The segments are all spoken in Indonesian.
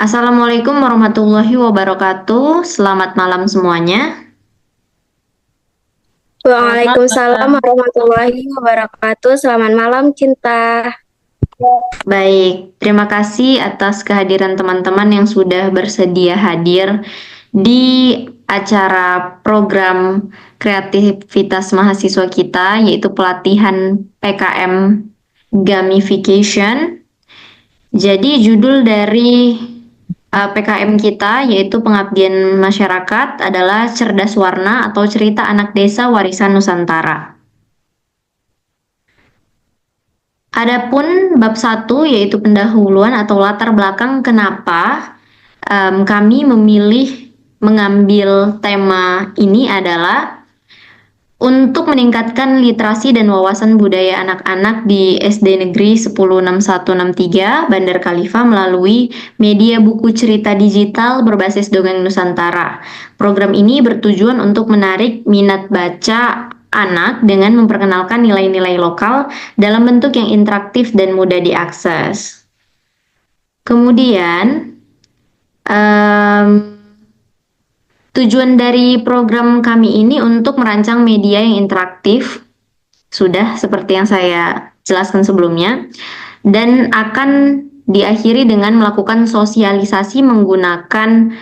Assalamualaikum warahmatullahi wabarakatuh. Selamat malam semuanya. Waalaikumsalam warahmatullahi wabarakatuh. Selamat malam, Cinta. Baik, terima kasih atas kehadiran teman-teman yang sudah bersedia hadir di acara program kreativitas mahasiswa kita, yaitu pelatihan PKM Gamification. Jadi judul dari PKM kita yaitu Pengabdian Masyarakat adalah Cerdas Warna atau Cerita Anak Desa Warisan Nusantara. Adapun bab 1 yaitu pendahuluan atau latar belakang kenapa kami memilih mengambil tema ini adalah untuk meningkatkan literasi dan wawasan budaya anak-anak di SD Negeri 106163 Bandar Khalifah melalui media buku cerita digital berbasis dongeng Nusantara. Program ini bertujuan untuk menarik minat baca anak dengan memperkenalkan nilai-nilai lokal dalam bentuk yang interaktif dan mudah diakses. Kemudian, tujuan dari program kami ini untuk merancang media yang interaktif, sudah seperti yang saya jelaskan sebelumnya, dan akan diakhiri dengan melakukan sosialisasi menggunakan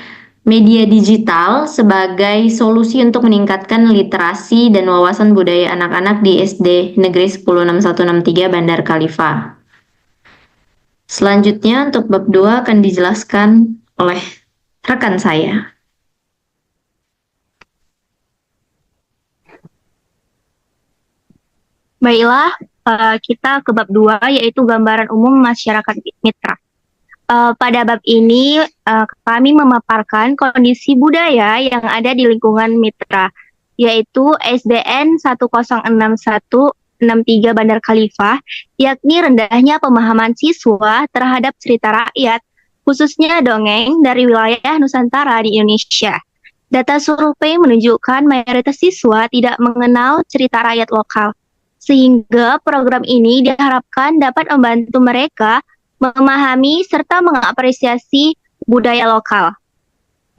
media digital sebagai solusi untuk meningkatkan literasi dan wawasan budaya anak-anak di SD Negeri 106163 Bandar Khalifah. Selanjutnya untuk bab 2 akan dijelaskan oleh rekan saya. Baiklah, kita ke bab 2 yaitu gambaran umum masyarakat mitra. Pada bab ini kami memaparkan kondisi budaya yang ada di lingkungan mitra, yaitu SDN 106163 Bandar Khalifah, yakni rendahnya pemahaman siswa terhadap cerita rakyat, khususnya dongeng dari wilayah Nusantara di Indonesia. Data survei menunjukkan mayoritas siswa tidak mengenal cerita rakyat lokal, sehingga program ini diharapkan dapat membantu mereka memahami serta mengapresiasi budaya lokal.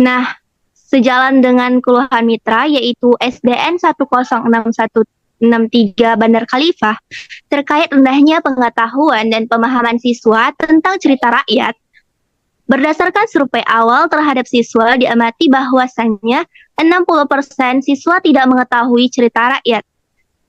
Nah, sejalan dengan keluhan mitra yaitu SDN 106163 Bandar Khalifah terkait rendahnya pengetahuan dan pemahaman siswa tentang cerita rakyat. Berdasarkan survei awal terhadap siswa diamati bahwasannya 60% siswa tidak mengetahui cerita rakyat.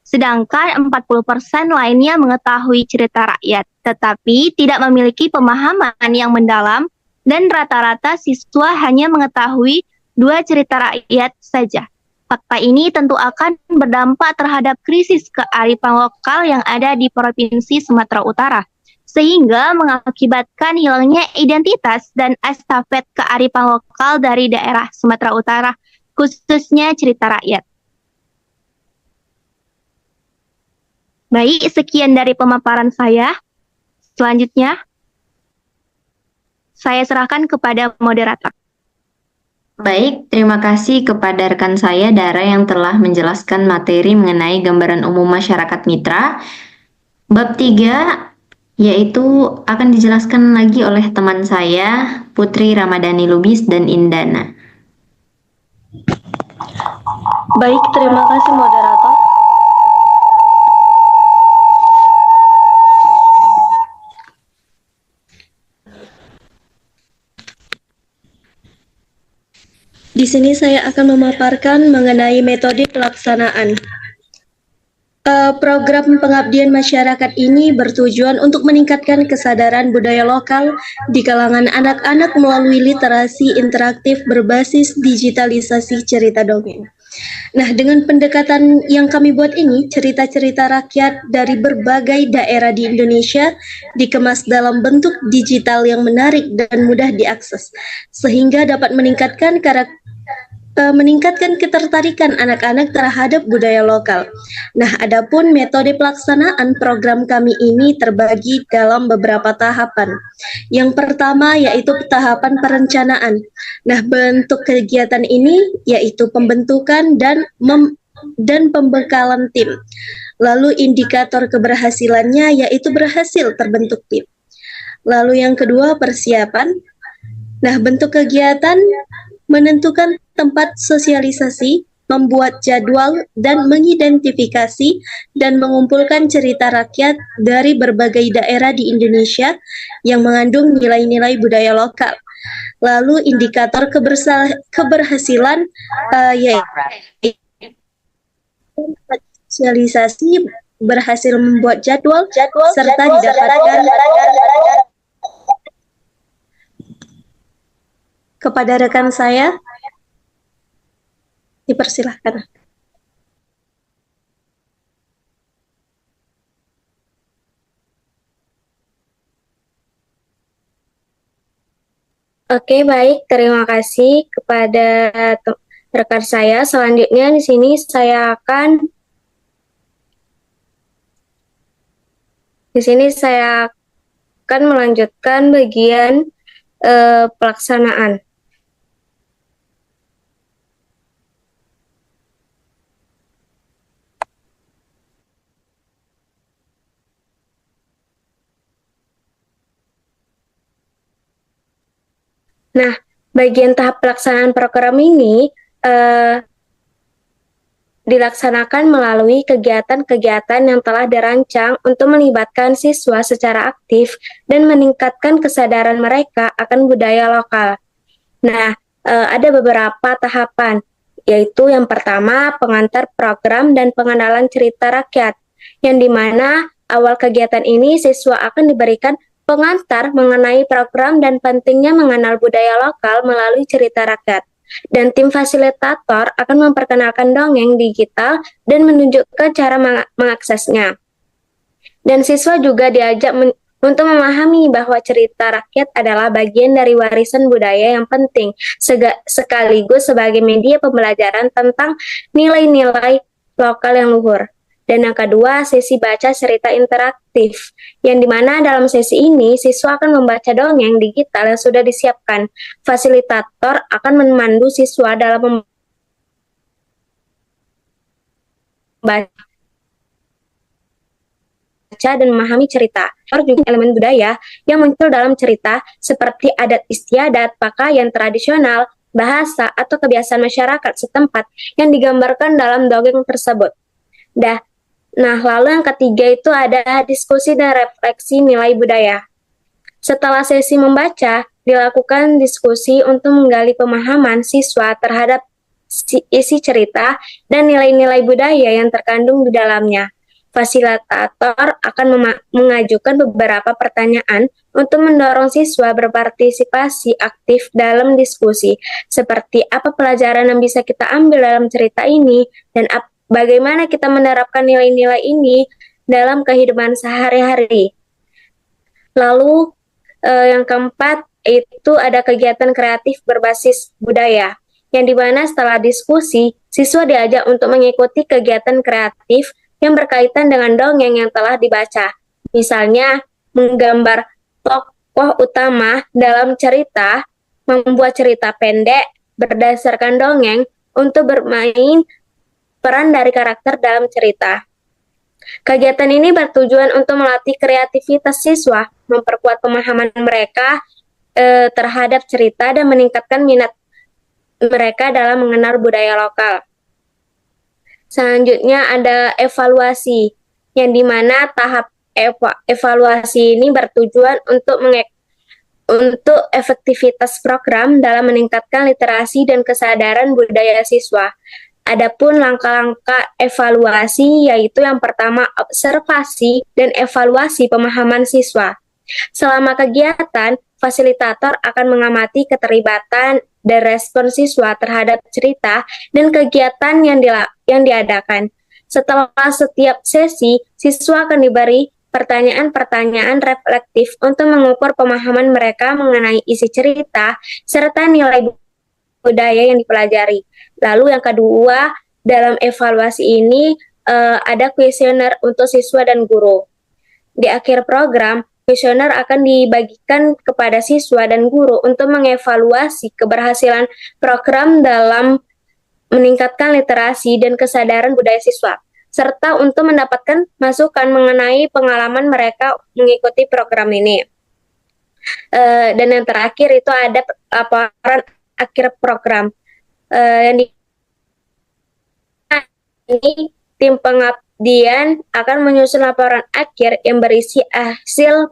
Sedangkan 40% lainnya mengetahui cerita rakyat, tetapi tidak memiliki pemahaman yang mendalam dan rata-rata siswa hanya mengetahui 2 cerita rakyat saja. Fakta ini tentu akan berdampak terhadap krisis kearifan lokal yang ada di Provinsi Sumatera Utara, sehingga mengakibatkan hilangnya identitas dan estafet kearifan lokal dari daerah Sumatera Utara, khususnya cerita rakyat. Baik, sekian dari pemaparan saya. Selanjutnya, saya serahkan kepada moderator. Baik, terima kasih kepada rekan saya Dara yang telah menjelaskan materi mengenai gambaran umum masyarakat mitra. Bab 3 yaitu akan dijelaskan lagi oleh teman saya Putri Ramadhani Lubis dan Indana. Baik, terima kasih moderator. Di sini saya akan memaparkan mengenai metode pelaksanaan. Program pengabdian masyarakat ini bertujuan untuk meningkatkan kesadaran budaya lokal di kalangan anak-anak melalui literasi interaktif berbasis digitalisasi cerita dongeng. Nah, dengan pendekatan yang kami buat ini, cerita-cerita rakyat dari berbagai daerah di Indonesia dikemas dalam bentuk digital yang menarik dan mudah diakses, sehingga dapat meningkatkan ketertarikan anak-anak terhadap budaya lokal. Nah, adapun metode pelaksanaan program kami ini terbagi dalam beberapa tahapan. Yang pertama yaitu tahapan perencanaan. Nah, bentuk kegiatan ini yaitu pembentukan dan pembekalan tim. Lalu indikator keberhasilannya yaitu berhasil terbentuk tim. Lalu yang kedua persiapan. Nah, bentuk kegiatan menentukan tempat sosialisasi, membuat jadwal, dan mengidentifikasi dan mengumpulkan cerita rakyat dari berbagai daerah di Indonesia yang mengandung nilai-nilai budaya lokal. Lalu indikator keberhasilan yaitu sosialisasi, berhasil membuat jadwal, serta didapatkan kepada rekan saya. Dipersilahkan. Oke, baik. Terima kasih kepada rekan saya. Selanjutnya di sini saya akan melanjutkan bagian pelaksanaan. Nah, bagian tahap pelaksanaan program ini dilaksanakan melalui kegiatan-kegiatan yang telah dirancang untuk melibatkan siswa secara aktif dan meningkatkan kesadaran mereka akan budaya lokal. Nah, ada beberapa tahapan, yaitu yang pertama pengantar program dan pengenalan cerita rakyat, yang dimana awal kegiatan ini siswa akan diberikan pengantar mengenai program dan pentingnya mengenal budaya lokal melalui cerita rakyat. Dan tim fasilitator akan memperkenalkan dongeng digital dan menunjukkan cara mengaksesnya. Dan siswa juga diajak untuk memahami bahwa cerita rakyat adalah bagian dari warisan budaya yang penting, sekaligus sebagai media pembelajaran tentang nilai-nilai lokal yang luhur. Dan yang kedua, sesi baca cerita interaktif, yang dimana dalam sesi ini siswa akan membaca dongeng digital yang sudah disiapkan. Fasilitator akan memandu siswa dalam membaca dan memahami cerita. Juga elemen budaya yang muncul dalam cerita seperti adat istiadat, pakaian tradisional, bahasa, atau kebiasaan masyarakat setempat yang digambarkan dalam dongeng tersebut. Nah, lalu yang ketiga itu ada diskusi dan refleksi nilai budaya. Setelah sesi membaca, dilakukan diskusi untuk menggali pemahaman siswa terhadap isi cerita dan nilai-nilai budaya yang terkandung di dalamnya. Fasilitator akan mengajukan beberapa pertanyaan untuk mendorong siswa berpartisipasi aktif dalam diskusi, seperti apa pelajaran yang bisa kita ambil dalam cerita ini, dan bagaimana kita menerapkan nilai-nilai ini dalam kehidupan sehari-hari. Lalu yang keempat itu ada kegiatan kreatif berbasis budaya, yang dimana setelah diskusi, siswa diajak untuk mengikuti kegiatan kreatif yang berkaitan dengan dongeng yang telah dibaca. Misalnya, menggambar tokoh utama dalam cerita, membuat cerita pendek berdasarkan dongeng untuk bermain peran dari karakter dalam cerita. Kegiatan ini bertujuan untuk melatih kreativitas siswa, memperkuat pemahaman mereka terhadap cerita, dan meningkatkan minat mereka dalam mengenal budaya lokal. Selanjutnya ada evaluasi, yang dimana tahap evaluasi ini bertujuan untuk efektivitas program dalam meningkatkan literasi dan kesadaran budaya siswa. Adapun langkah-langkah evaluasi yaitu yang pertama observasi dan evaluasi pemahaman siswa. Selama kegiatan, fasilitator akan mengamati keterlibatan dan respon siswa terhadap cerita dan kegiatan yang diadakan. Setelah setiap sesi, siswa akan diberi pertanyaan-pertanyaan reflektif untuk mengukur pemahaman mereka mengenai isi cerita serta nilai budaya yang dipelajari. Lalu yang kedua, dalam evaluasi ini ada kuesioner untuk siswa dan guru. Di akhir program, kuesioner akan dibagikan kepada siswa dan guru untuk mengevaluasi keberhasilan program dalam meningkatkan literasi dan kesadaran budaya siswa, serta untuk mendapatkan masukan mengenai pengalaman mereka mengikuti program ini. Dan yang terakhir itu ada laporan akhir program. Yang ini tim pengabdian akan menyusun laporan akhir yang berisi hasil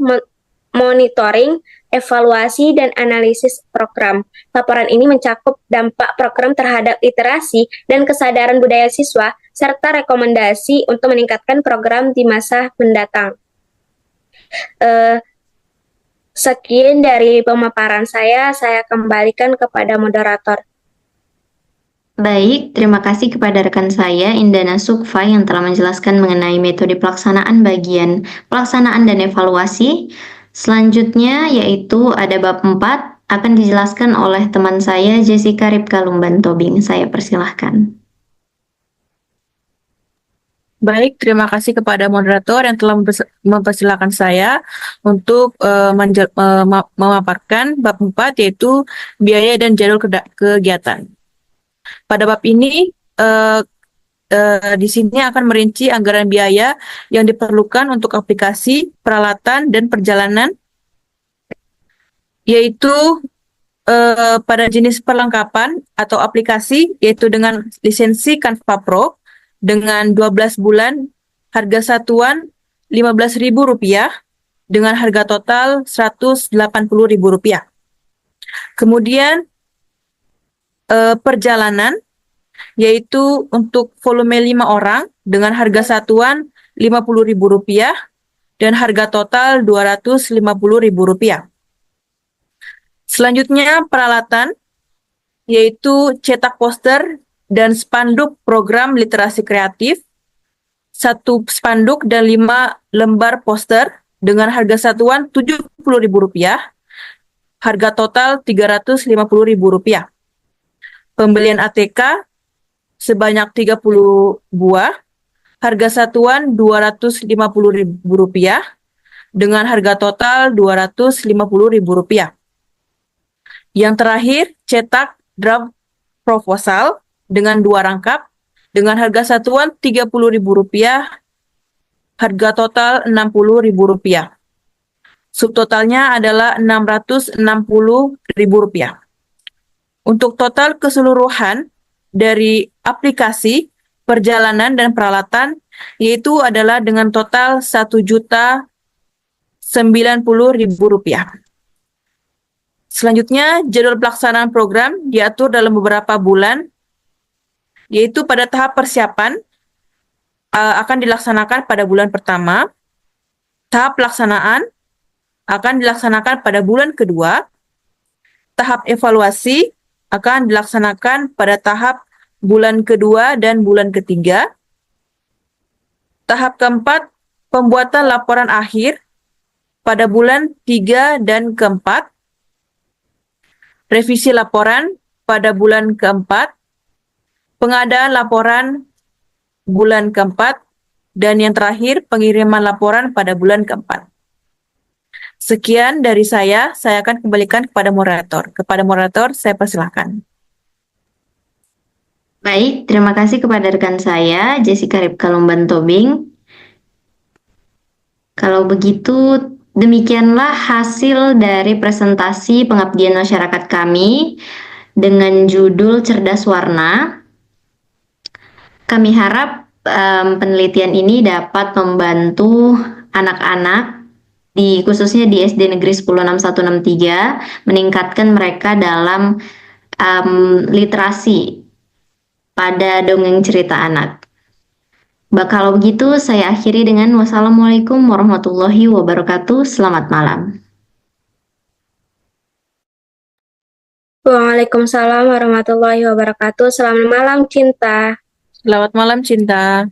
monitoring, evaluasi, dan analisis program. Laporan ini mencakup dampak program terhadap literasi dan kesadaran budaya siswa, serta rekomendasi untuk meningkatkan program di masa mendatang. Sekian dari pemaparan saya kembalikan kepada moderator. Baik, terima kasih kepada rekan saya Indana Sukfa yang telah menjelaskan mengenai metode pelaksanaan bagian pelaksanaan dan evaluasi. Selanjutnya yaitu ada bab 4 akan dijelaskan oleh teman saya Jessica Ripka Lumban Tobing. Saya persilahkan. Baik, terima kasih kepada moderator yang telah mempersilahkan saya untuk memaparkan bab 4 yaitu biaya dan jadwal kegiatan. Pada bab ini di sini akan merinci anggaran biaya yang diperlukan untuk aplikasi, peralatan, dan perjalanan, yaitu pada jenis perlengkapan atau aplikasi, yaitu dengan lisensi Canva Pro dengan 12 bulan, harga satuan Rp15.000 dengan harga total Rp180.000. Kemudian perjalanan, yaitu untuk volume 5 orang dengan harga satuan Rp50.000 dan harga total Rp250.000. Selanjutnya peralatan, yaitu cetak poster dan spanduk program literasi kreatif, 1 spanduk dan 5 lembar poster dengan harga satuan Rp70.000, harga total Rp350.000. Pembelian ATK sebanyak 30 buah, harga satuan Rp250.000 dengan harga total Rp250.000. Yang terakhir, cetak draft proposal dengan 2 rangkap dengan harga satuan Rp30.000, harga total Rp60.000. Subtotalnya adalah Rp660.000. Untuk total keseluruhan dari aplikasi, perjalanan, dan peralatan, yaitu adalah dengan total Rp1.090.000. Selanjutnya, jadwal pelaksanaan program diatur dalam beberapa bulan, yaitu pada tahap persiapan akan dilaksanakan pada bulan pertama, tahap pelaksanaan akan dilaksanakan pada bulan kedua, tahap evaluasi akan dilaksanakan pada tahap bulan kedua dan bulan ketiga. Tahap keempat, pembuatan laporan akhir pada bulan 3 dan keempat. Revisi laporan pada bulan keempat. Pengadaan laporan bulan keempat. Dan yang terakhir, pengiriman laporan pada bulan keempat. Sekian dari saya akan kembalikan kepada moderator. Kepada moderator, saya persilahkan. Baik, terima kasih kepada rekan saya, Jessica Ripka Lumban Tobing. Kalau begitu, demikianlah hasil dari presentasi pengabdian masyarakat kami dengan judul Cerdas Warna. Kami harap penelitian ini dapat membantu anak-anak khususnya di SD Negeri 106163 meningkatkan mereka dalam literasi pada dongeng cerita anak. Kalau begitu saya akhiri dengan wassalamualaikum warahmatullahi wabarakatuh. Selamat malam. Waalaikumsalam warahmatullahi wabarakatuh. Selamat malam, Cinta. Selamat malam, Cinta.